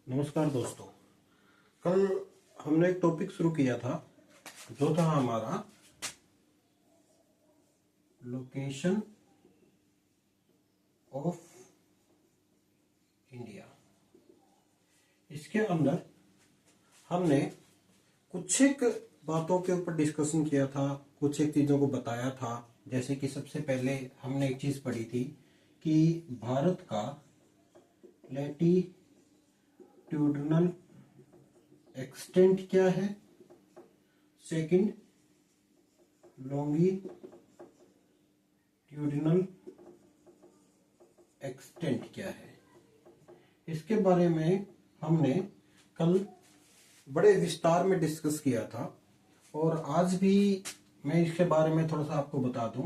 नमस्कार दोस्तों। कल हमने एक टॉपिक शुरू किया था जो था हमारा लोकेशन ऑफ इंडिया। इसके अंदर हमने कुछ एक बातों के ऊपर डिस्कशन किया था, कुछ एक चीज़ों को बताया था। जैसे कि सबसे पहले हमने एक चीज़ पढ़ी थी कि भारत का लैटिट्यूडनल एक्सटेंट क्या है, सेकंड लॉन्गिट्यूडनल एक्सटेंट क्या है। इसके बारे में हमने कल बड़े विस्तार में डिस्कस किया था और आज भी मैं इसके बारे में थोड़ा सा आपको बता दूं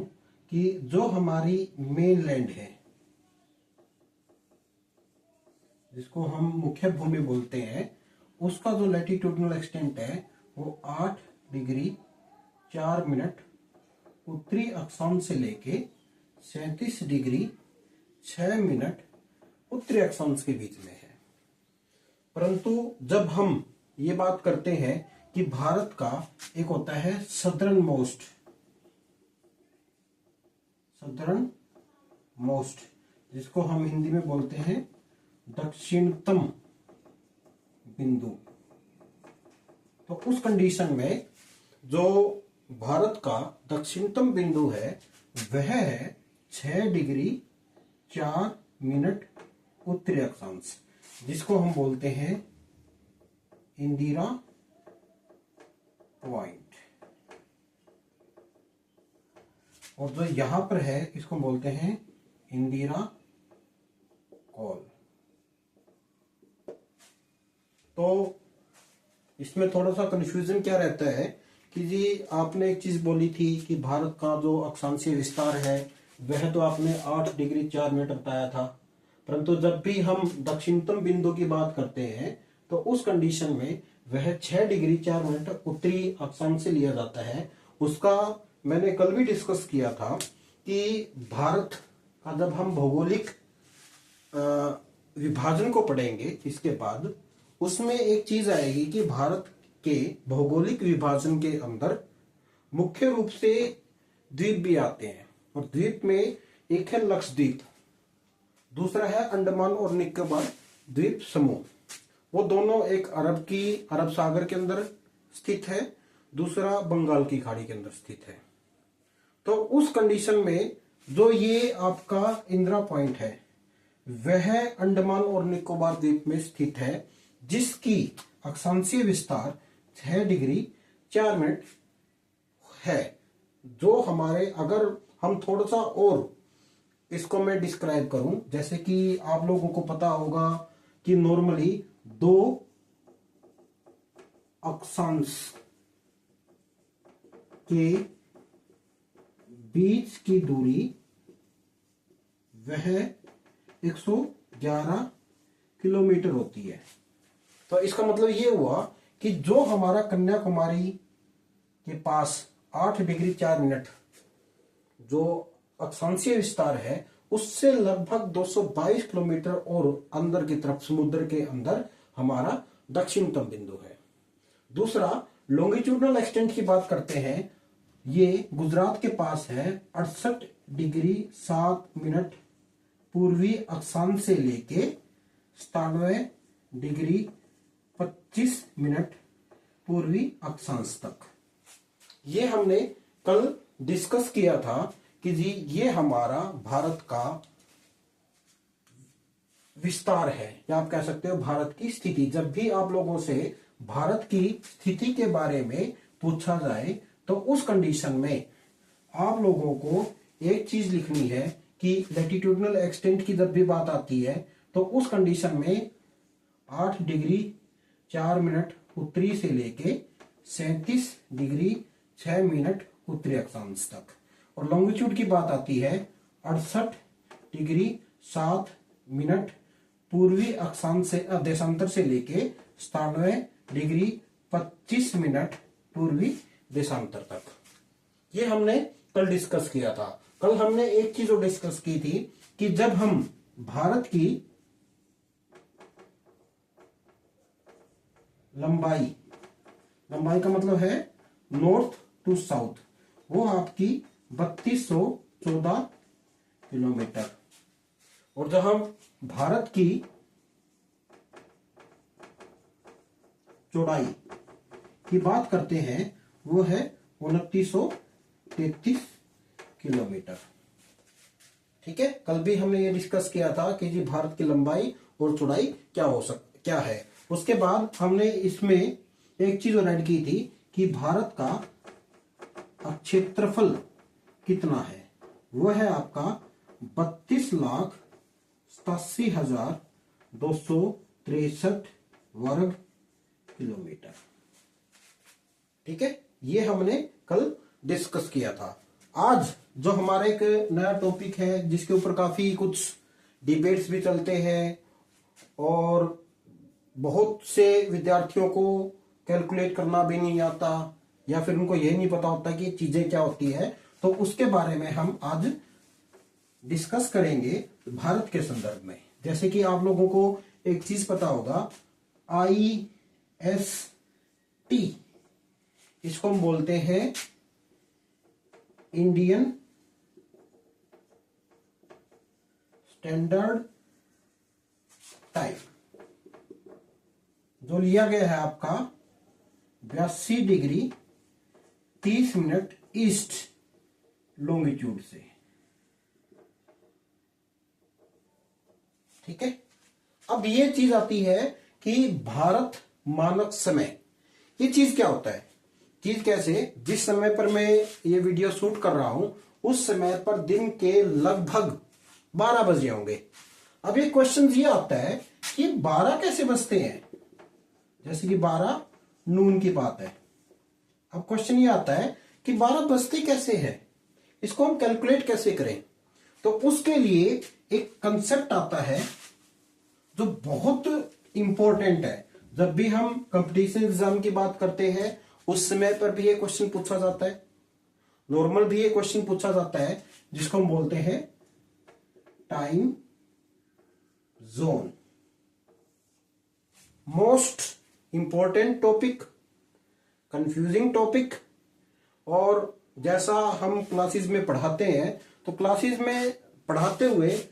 कि जो हमारी मेन लैंड है, जिसको हम मुख्य भूमि बोलते हैं, उसका जो लैटिट्यूडनल एक्सटेंट है वो 8 डिग्री 4 मिनट उत्तरी अक्षांश से लेके 37 डिग्री 6 मिनट उत्तरी अक्षांश के बीच में है। परंतु जब हम ये बात करते हैं कि भारत का एक होता है सदर्न मोस्ट, जिसको हम हिंदी में बोलते हैं दक्षिणतम बिंदु, तो उस कंडीशन में जो भारत का दक्षिणतम बिंदु है वह है 6 डिग्री 4 मिनट उत्तरी अक्षांश, जिसको हम बोलते हैं इंदिरा पॉइंट। और जो यहां पर है इसको बोलते हैं इंदिरा कॉल। तो इसमें थोड़ा सा कंफ्यूजन क्या रहता है कि जी आपने एक चीज बोली थी कि भारत का जो अक्षांशीय विस्तार है वह तो आपने 8 डिग्री 4 मिनट बताया था, परंतु जब भी हम दक्षिणतम बिंदु की बात करते हैं तो उस कंडीशन में वह 6 डिग्री 4 मिनट उत्तरी अक्षांश से लिया जाता है। उसका मैंने कल भी डिस्कस किया था कि भारत का जब हम भौगोलिक विभाजन को पढ़ेंगे इसके बाद, उसमें एक चीज आएगी कि भारत के भौगोलिक विभाजन के अंदर मुख्य रूप से द्वीप भी आते हैं। और द्वीप में एक है लक्षद्वीप, दूसरा है अंडमान और निकोबार द्वीप समूह। वो दोनों एक अरब सागर के अंदर स्थित है, दूसरा बंगाल की खाड़ी के अंदर स्थित है। तो उस कंडीशन में जो ये आपका इंदिरा पॉइंट है वह अंडमान और निकोबार द्वीप में स्थित है, जिसकी अक्षांशीय विस्तार 6 डिग्री 4 मिनट है। जो हमारे, अगर हम थोड़ा सा और इसको मैं डिस्क्राइब करूं, जैसे कि आप लोगों को पता होगा कि नॉर्मली दो अक्षांश के बीच की दूरी वह 111 किलोमीटर होती है। तो इसका मतलब ये हुआ कि जो हमारा कन्याकुमारी के पास 8 डिग्री 4 मिनट जो अक्षांशीय विस्तार है उससे लगभग 222 किलोमीटर और अंदर की तरफ समुद्र के अंदर हमारा दक्षिणतम बिंदु है। दूसरा लॉन्गिट्यूडनल एक्सटेंट की बात करते हैं, ये गुजरात के पास है 68 डिग्री 7 मिनट पूर्वी अक्षांश से लेके 97 डिग्री 25 मिनट पूर्वी अक्षांश तक। ये हमने कल डिस्कस किया था कि जी ये हमारा भारत का विस्तार है, या आप कह सकते हो भारत की स्थिति। जब भी आप लोगों से भारत की स्थिति के बारे में पूछा जाए तो उस कंडीशन में आप लोगों को एक चीज लिखनी है कि लैटिट्यूडनल एक्सटेंट की जब भी बात आती है तो उस कंडीशन में 8 डिग्री 4 मिनट उत्तरी से लेके 37 डिग्री 6 मिनट उत्तरी अक्षांश तक। और लॉन्गिट्यूड की बात आती है 68 डिग्री 7 मिनट पूर्वी अक्षांश से देशांतर से लेके 97 डिग्री 25 मिनट पूर्वी देशांतर तक। ये हमने कल डिस्कस किया था। कल हमने एक चीज और डिस्कस की थी कि जब हम भारत की लंबाई, लंबाई का मतलब है नॉर्थ टू साउथ, वो आपकी 3214 किलोमीटर। और जब हम भारत की चौड़ाई की बात करते हैं वो है 2933 किलोमीटर। ठीक है, कल भी हमने ये डिस्कस किया था कि जी भारत की लंबाई और चौड़ाई क्या है। उसके बाद हमने इसमें एक चीज और ऐड की थी कि भारत का क्षेत्रफल कितना है, वो है आपका 32,87,263 वर्ग किलोमीटर। ठीक है, ये हमने कल डिस्कस किया था। आज जो हमारा एक नया टॉपिक है जिसके ऊपर काफी कुछ डिबेट्स भी चलते हैं और बहुत से विद्यार्थियों को कैलकुलेट करना भी नहीं आता या फिर उनको ये नहीं पता होता कि चीजें क्या होती है, तो उसके बारे में हम आज डिस्कस करेंगे भारत के संदर्भ में। जैसे कि आप लोगों को एक चीज पता होगा, IST, इसको हम बोलते हैं इंडियन स्टैंडर्ड टाइम, जो लिया गया है आपका 82 डिग्री 30 मिनट ईस्ट लॉन्गिट्यूड से। ठीक है, अब ये चीज आती है कि भारत मानक समय, ये चीज क्या होता है, चीज कैसे, जिस समय पर मैं ये वीडियो शूट कर रहा हूं उस समय पर दिन के लगभग 12 बजे होंगे। अब ये क्वेश्चन ये आता है कि 12 कैसे बजते हैं, जैसे कि 12 नून की बात है। अब क्वेश्चन ये आता है कि 12 बजते कैसे हैं, इसको हम कैलकुलेट कैसे करें। तो उसके लिए एक कंसेप्ट आता है जो बहुत इंपॉर्टेंट है। जब भी हम कंपटीशन एग्जाम की बात करते हैं उस समय पर भी ये क्वेश्चन पूछा जाता है, नॉर्मल भी ये क्वेश्चन पूछा जाता है, जिसको हम बोलते हैं time zone. Most important topic, confusing topic. और जैसा हम क्लासेस में पढ़ाते हैं तो क्लासेस में पढ़ाते हुए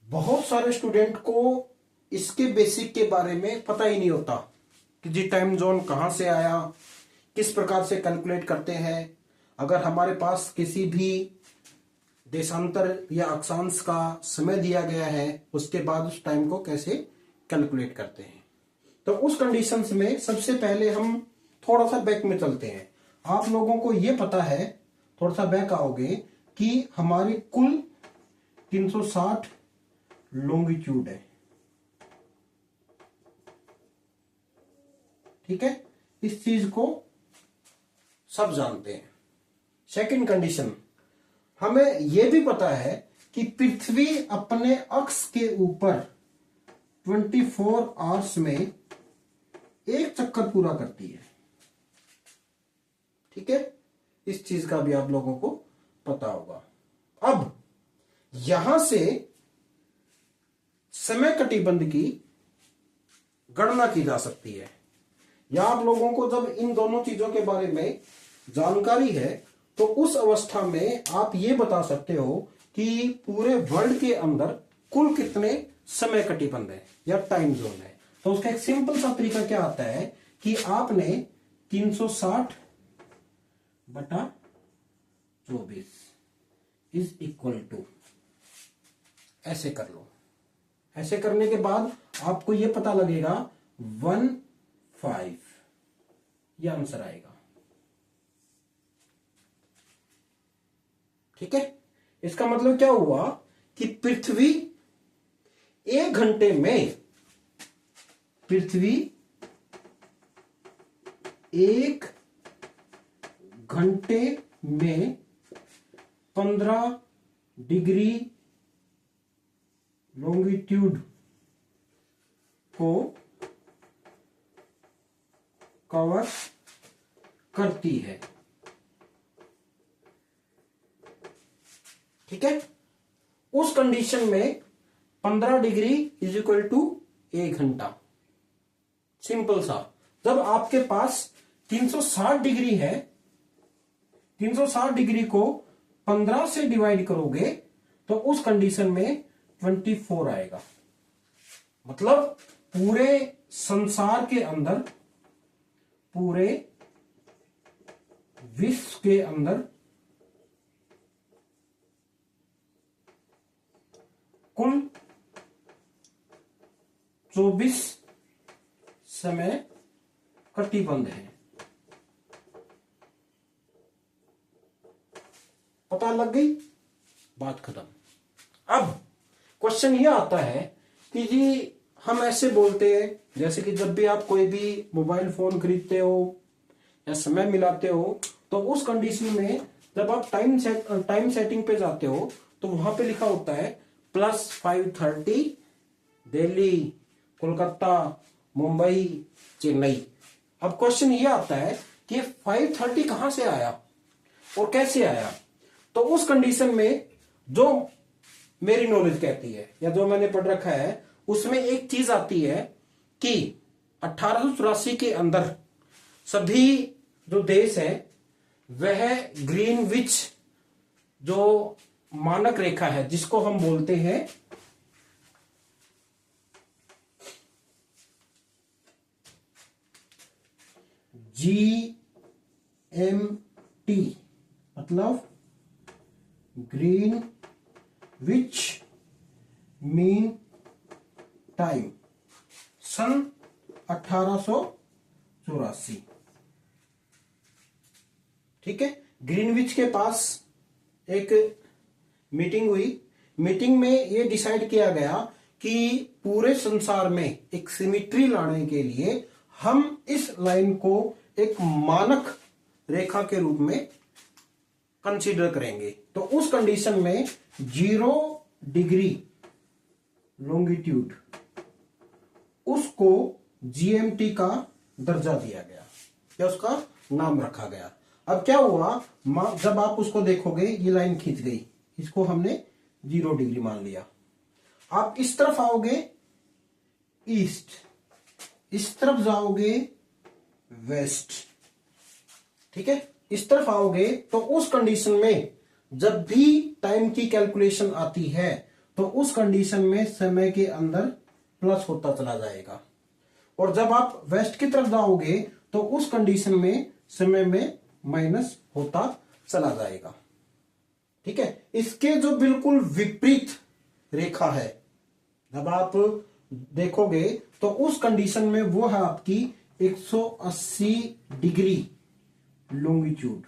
बहुत सारे स्टूडेंट को इसके बेसिक के बारे में पता ही नहीं होता कि जी टाइम जोन कहां से आया, किस प्रकार से कैलकुलेट करते हैं। अगर हमारे पास किसी भी देशांतर या अक्षांश का समय दिया गया है उसके बाद उस टाइम को कैसे कैलकुलेट करते हैं। तो उस कंडीशंस में सबसे पहले हम थोड़ा सा बैक में चलते हैं। आप लोगों को यह पता है, थोड़ा सा बैक आओगे, कि हमारी कुल 360 लॉन्गिट्यूड है। ठीक है, इस चीज को सब जानते हैं। सेकंड कंडीशन, हमें यह भी पता है कि पृथ्वी अपने अक्ष के ऊपर 24 आवर्स में एक चक्कर पूरा करती है। ठीक है, इस चीज का भी आप लोगों को पता होगा। अब यहां से समय कटिबंध की गणना की जा सकती है, या आप लोगों को जब इन दोनों चीजों के बारे में जानकारी है तो उस अवस्था में आप ये बता सकते हो कि पूरे वर्ल्ड के अंदर कुल कितने समय कटिबंध है या टाइम जोन है। तो उसका एक सिंपल सा तरीका क्या आता है कि आपने 360 बटा 24 इज इक्वल टू, ऐसे कर लो। ऐसे करने के बाद आपको यह पता लगेगा 15, यह आंसर आएगा। ठीक है, इसका मतलब क्या हुआ कि पृथ्वी 1 घंटे में, पृथ्वी 1 घंटे में 15 डिग्री लॉन्गिट्यूड को कवर करती है। ठीक है, उस कंडीशन में 15 डिग्री इज इक्वल टू 1 घंटा। सिंपल सा, जब आपके पास 360 डिग्री है, 360 डिग्री को 15 से डिवाइड करोगे तो उस कंडीशन में 24 आएगा। मतलब पूरे संसार के अंदर, पूरे विश्व के अंदर कुल 24 समय कटिबंध है। पता लग गई, बात खत्म। अब क्वेश्चन ये आता है कि जी हम ऐसे बोलते हैं जैसे कि जब भी आप कोई भी मोबाइल फोन खरीदते हो या समय मिलाते हो तो उस कंडीशन में जब आप टाइम सेटिंग पे जाते हो तो वहां पे लिखा होता है +5:30 दिल्ली, कोलकाता, मुंबई, चेन्नई। अब क्वेश्चन ये आता है कि 5:30 कहां से आया और कैसे आया। तो उस कंडीशन में जो मेरी नॉलेज कहती है या जो मैंने पढ़ रखा है उसमें एक चीज आती है कि 1884 के अंदर सभी जो देश है वह ग्रीनविच जो मानक रेखा है जिसको हम बोलते हैं GMT, मतलब ग्रीनविच मीन टाइम, सन 1884। ठीक है। ग्रीनविच के पास एक मीटिंग हुई। मीटिंग में यह डिसाइड किया गया कि पूरे संसार में एक सिमिट्री लाने के लिए हम इस लाइन को एक मानक रेखा के रूप में कंसीडर करेंगे। तो उस कंडीशन में 0 डिग्री लॉन्गिट्यूड उसको GMT का दर्जा दिया गया या उसका नाम रखा गया। अब क्या हुआ, जब आप उसको देखोगे ये लाइन खींच गई, इसको हमने 0 डिग्री मान लिया। आप इस तरफ आओगे ईस्ट, इस तरफ जाओगे वेस्ट, ठीक है। इस तरफ आओगे तो उस कंडीशन में जब भी टाइम की कैलकुलेशन आती है तो उस कंडीशन में समय के अंदर प्लस होता चला जाएगा, और जब आप वेस्ट की तरफ जाओगे तो उस कंडीशन में समय में माइनस होता चला जाएगा। ठीक है। इसके जो बिल्कुल विपरीत रेखा है जब आप देखोगे तो उस कंडीशन में वो है आपकी 180 डिग्री लॉन्गिट्यूड।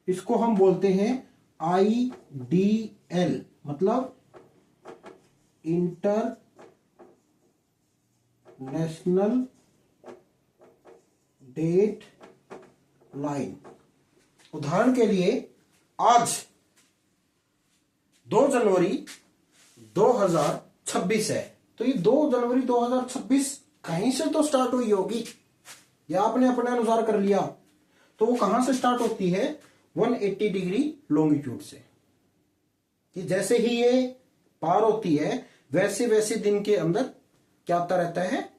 इसको हम बोलते हैं IDL, मतलब इंटरनेशनल डेट लाइन। उदाहरण के लिए आज 2 जनवरी 2026 है, तो ये 2 जनवरी 2026 कहीं से तो स्टार्ट हुई होगी या आपने अपने अनुसार कर लिया। तो वो कहां से स्टार्ट होती है, 180 डिग्री लॉन्गिट्यूड से। कि जैसे ही ये पार होती है वैसे वैसे दिन के अंदर क्या आता रहता है,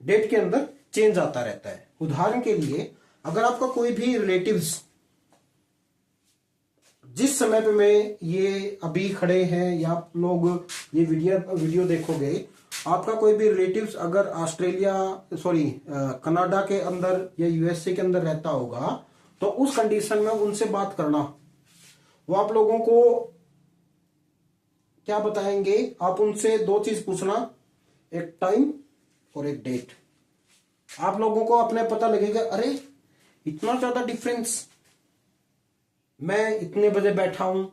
डेट के अंदर चेंज आता रहता है। उदाहरण के लिए अगर आपका कोई भी रिलेटिव्स, जिस समय पे मैं ये अभी खड़े हैं या आप लोग ये वीडियो देखोगे, आपका कोई भी रिलेटिव्स अगर कनाडा के अंदर या USA के अंदर रहता होगा तो उस कंडीशन में उनसे बात करना, वो आप लोगों को क्या बताएंगे, आप उनसे 2 चीज पूछना, एक टाइम और एक डेट। आप लोगों को अपने पता लगेगा अरे इतना ज्यादा डिफरेंस, मैं इतने बजे बैठा हूं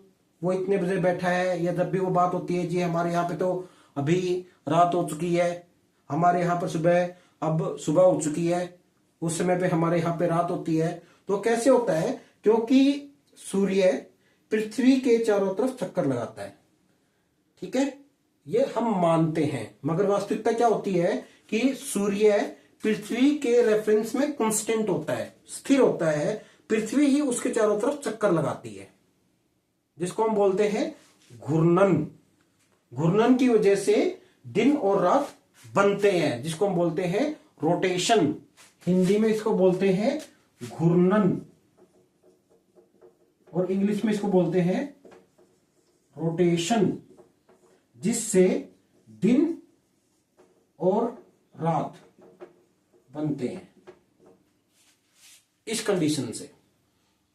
वो इतने बजे बैठा है। या जब भी वो बात होती है जी हमारे यहाँ पे तो अभी रात हो चुकी है, हमारे यहाँ पर सुबह हो चुकी है, उस समय पे हमारे यहाँ पे रात होती है। तो कैसे होता है, क्योंकि सूर्य पृथ्वी के चारों तरफ चक्कर लगाता है। ठीक है, ये हम मानते हैं, मगर वास्तविकता क्या होती है कि सूर्य पृथ्वी के रेफरेंस में कांस्टेंट होता है, स्थिर होता है। पृथ्वी ही उसके चारों तरफ चक्कर लगाती है, जिसको हम बोलते हैं घूर्णन। घूर्णन की वजह से दिन और रात बनते हैं, जिसको हम बोलते हैं रोटेशन। हिंदी में इसको बोलते हैं घूर्णन और इंग्लिश में इसको बोलते हैं रोटेशन, जिससे दिन और रात बनते हैं इस कंडीशन से।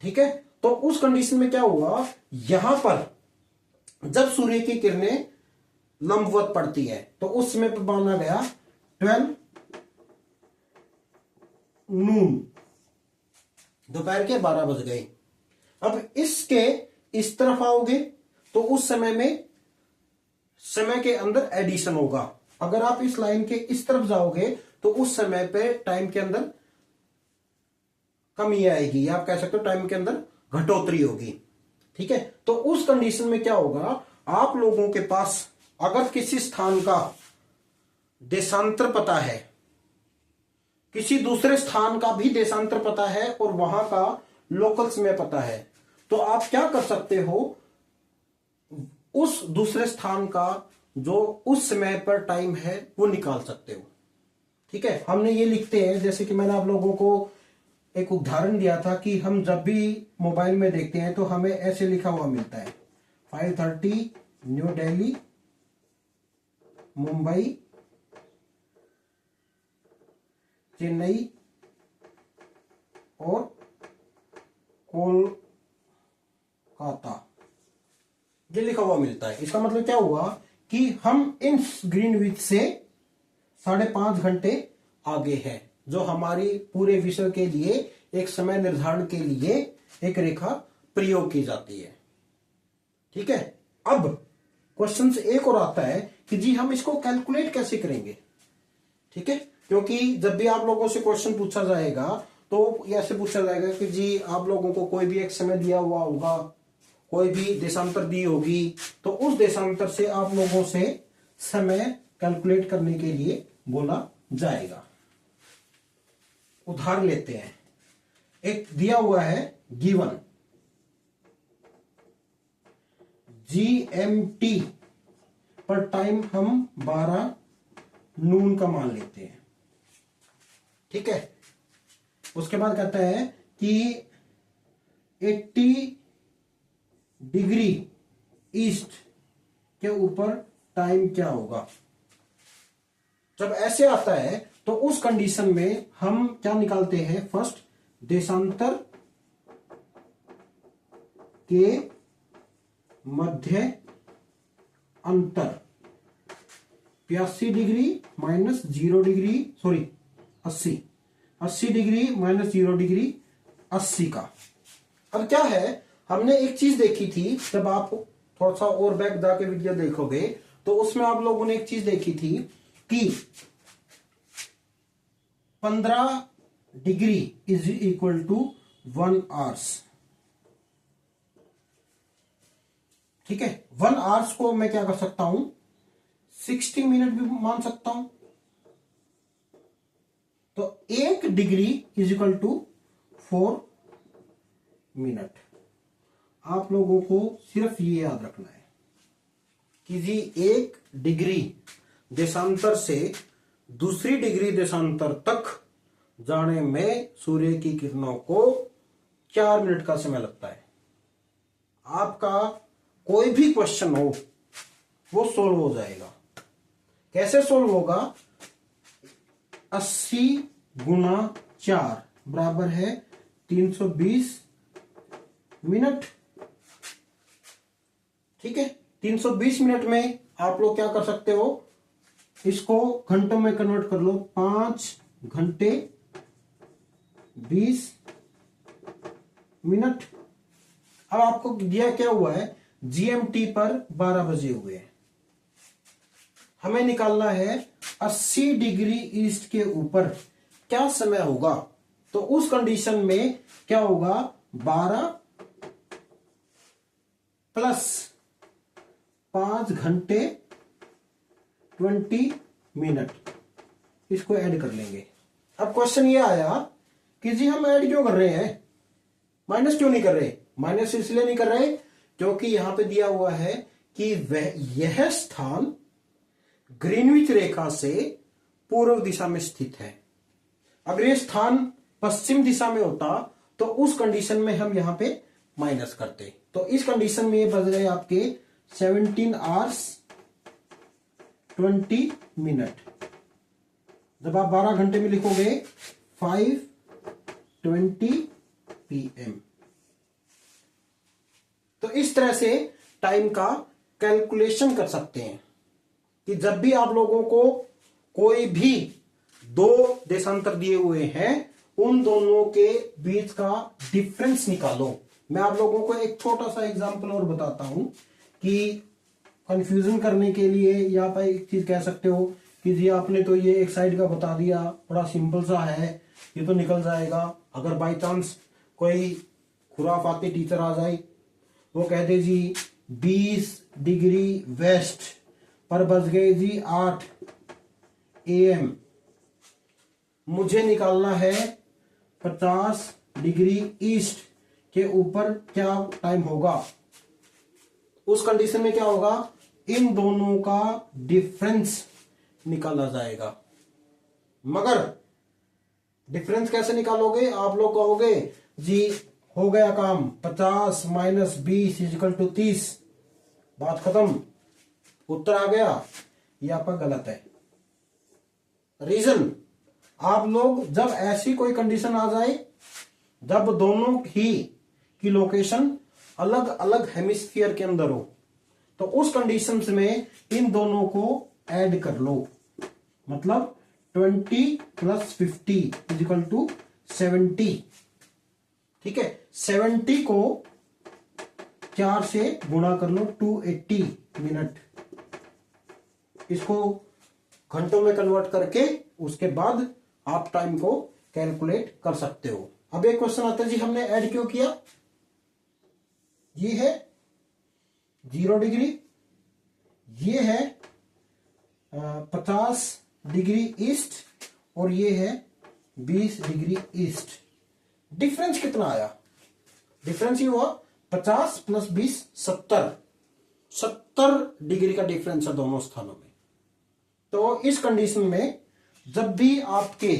ठीक है, तो उस कंडीशन में क्या हुआ, यहां पर जब सूर्य की किरणें लंबवत पड़ती है तो उस समय पर माना गया 12 नून, दोपहर के 12 बज गए। अब इसके इस तरफ आओगे तो उस समय में समय के अंदर एडिशन होगा। अगर आप इस लाइन के इस तरफ जाओगे तो उस समय पे टाइम के अंदर कमी आएगी, या आप कह सकते हो टाइम के अंदर घटोतरी होगी। ठीक है, तो उस कंडीशन में क्या होगा, आप लोगों के पास अगर किसी स्थान का देशांतर पता है, किसी दूसरे स्थान का भी देशांतर पता है और वहां का लोकल समय पता है, तो आप क्या कर सकते हो, उस दूसरे स्थान का जो उस समय पर टाइम है वो निकाल सकते हो। ठीक है, हमने ये लिखते हैं, जैसे कि मैंने आप लोगों को एक उदाहरण दिया था कि हम जब भी मोबाइल में देखते हैं तो हमें ऐसे लिखा हुआ मिलता है 5:30 न्यू दिल्ली, मुंबई, चेन्नई और कोलकाता, ये लिखा हुआ मिलता है। इसका मतलब क्या हुआ कि हम इन ग्रीनविच से 5.5 घंटे आगे है, जो हमारी पूरे विश्व के लिए एक समय निर्धारण के लिए एक रेखा प्रयोग की जाती है। ठीक है, अब क्वेश्चन एक और आता है कि जी हम इसको कैलकुलेट कैसे करेंगे। ठीक है, क्योंकि जब भी आप लोगों से क्वेश्चन पूछा जाएगा तो ऐसे पूछा जाएगा कि जी आप लोगों को कोई भी एक समय दिया हुआ होगा, कोई भी देशांतर दी होगी, तो उस देशांतर से आप लोगों से समय कैलकुलेट करने के लिए बोला जाएगा। उदाहरण लेते हैं, एक दिया हुआ है गिवन GMT पर टाइम हम 12 नून का मान लेते हैं। ठीक है, उसके बाद कहता है कि 80 डिग्री ईस्ट के ऊपर टाइम क्या होगा। जब ऐसे आता है तो उस कंडीशन में हम क्या निकालते हैं, फर्स्ट देशांतर के मध्य अंतर 85 degree minus 0 degree, sorry 80 degree minus 0 degree 80 का। अब क्या है, हमने एक चीज देखी थी, जब आप थोड़ा सा और बैक जाके वीडियो देखोगे तो उसमें आप लोगों ने एक चीज देखी थी कि 15 degree is equal to 1 hours. ठीक है, 1 आवर्स को मैं क्या कर सकता हूं, 60 मिनट भी मान सकता हूं। तो 1 degree is equal to 4 minute. आप लोगों को सिर्फ ये याद रखना है कि जी 1 डिग्री देशांतर से दूसरी डिग्री देशांतर तक जाने में सूर्य की किरणों को 4 मिनट का समय लगता है। आपका कोई भी क्वेश्चन हो वो सोल्व हो जाएगा। कैसे सोल्व होगा, 80 गुना 4 बराबर है 320 मिनट। ठीक है, 320 मिनट में आप लोग क्या कर सकते हो, इसको घंटों में कन्वर्ट कर लो, 5 घंटे 20 मिनट। अब आपको दिया क्या हुआ है, GMT पर 12 बजे हुए हैं, हमें निकालना है 80 डिग्री ईस्ट के ऊपर क्या समय होगा। तो उस कंडीशन में क्या होगा, 12 प्लस 5 घंटे 20 मिनट, इसको ऐड कर लेंगे। अब क्वेश्चन ये आया कि जी हम ऐड क्यों कर रहे हैं, माइनस क्यों नहीं कर रहे। माइनस इसलिए नहीं कर रहे क्योंकि यहां पे दिया हुआ है कि यह स्थान ग्रीनविच रेखा से पूर्व दिशा में स्थित है। अगर ये स्थान पश्चिम दिशा में होता तो उस कंडीशन में हम यहां पे माइनस करते। तो इस कंडीशन में ये बच गए आपके 17 आवर्स 20 मिनट। जब आप 12 घंटे में लिखोगे 5:20 PM। तो इस तरह से टाइम का कैलकुलेशन कर सकते हैं कि जब भी आप लोगों को कोई भी दो देशांतर दिए हुए हैं, उन दोनों के बीच का डिफरेंस निकालो। मैं आप लोगों को एक छोटा सा एग्जांपल और बताता हूं कि कंफ्यूजन करने के लिए यहाँ पर एक चीज कह सकते हो कि जी आपने तो ये एक साइड का बता दिया, बड़ा सिंपल सा है, ये तो निकल जाएगा। अगर बाई चांस कोई खुराफाती टीचर आ जाए, वो कह दे जी 20 डिग्री वेस्ट पर बज गए जी 8 AM, मुझे निकालना है 50 डिग्री ईस्ट के ऊपर क्या टाइम होगा। उस कंडीशन में क्या होगा, इन दोनों का डिफरेंस निकाला जाएगा। मगर डिफरेंस कैसे निकालोगे, आप लोग कहोगे जी हो गया काम, 50 माइनस 20 इक्वल टू 30, बात खत्म, उत्तर आ गया। ये आपका गलत है। रीजन, आप लोग जब ऐसी कोई कंडीशन आ जाए जब दोनों ही की लोकेशन अलग अलग हेमिस्फीयर के अंदर हो, तो उस कंडीशन में इन दोनों को ऐड कर लो। मतलब 20 + 50 = 70। ठीक है, 70 को 4 से गुणा कर लो, 280 मिनट। इसको घंटों में कन्वर्ट करके उसके बाद आप टाइम को कैलकुलेट कर सकते हो। अब एक क्वेश्चन आता है जी हमने ऐड क्यों किया। ये है 0 डिग्री, ये है 50 डिग्री ईस्ट और ये है 20 डिग्री ईस्ट। डिफरेंस कितना आया, डिफरेंस ही हुआ 50 + 20 70 डिग्री का डिफरेंस है दोनों स्थानों में। तो इस कंडीशन में जब भी आपके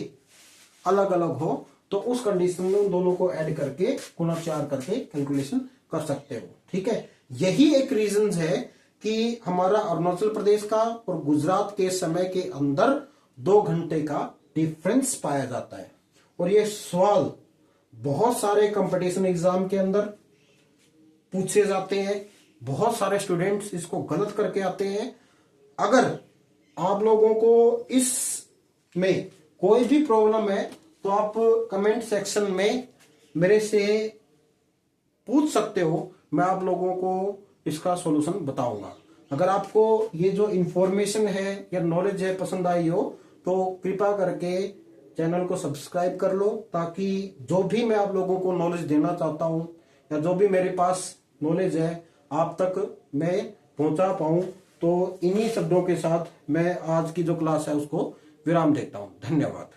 अलग अलग हो तो उस कंडीशन में उन दोनों को ऐड करके गुणा 4 करके कैलकुलेशन कर सकते हो। ठीक है, यही एक रीजन है कि हमारा अरुणाचल प्रदेश का और गुजरात के समय के अंदर 2 घंटे का डिफरेंस पाया जाता है। और ये सवाल बहुत सारे कंपटीशन एग्जाम के अंदर पूछे जाते हैं, बहुत सारे स्टूडेंट्स इसको गलत करके आते हैं। अगर आप लोगों को इसमें कोई भी प्रॉब्लम है तो आप कमेंट सेक्शन में मेरे से पूछ सकते हो, मैं आप लोगों को इसका सॉल्यूशन बताऊंगा। अगर आपको ये जो इंफॉर्मेशन है या नॉलेज है पसंद आई हो तो कृपया करके चैनल को सब्सक्राइब कर लो, ताकि जो भी मैं आप लोगों को नॉलेज देना चाहता हूं या जो भी मेरे पास नॉलेज है आप तक मैं पहुंचा पाऊं। तो इन्हीं शब्दों के साथ मैं आज की जो क्लास है उसको विराम देता हूं। धन्यवाद।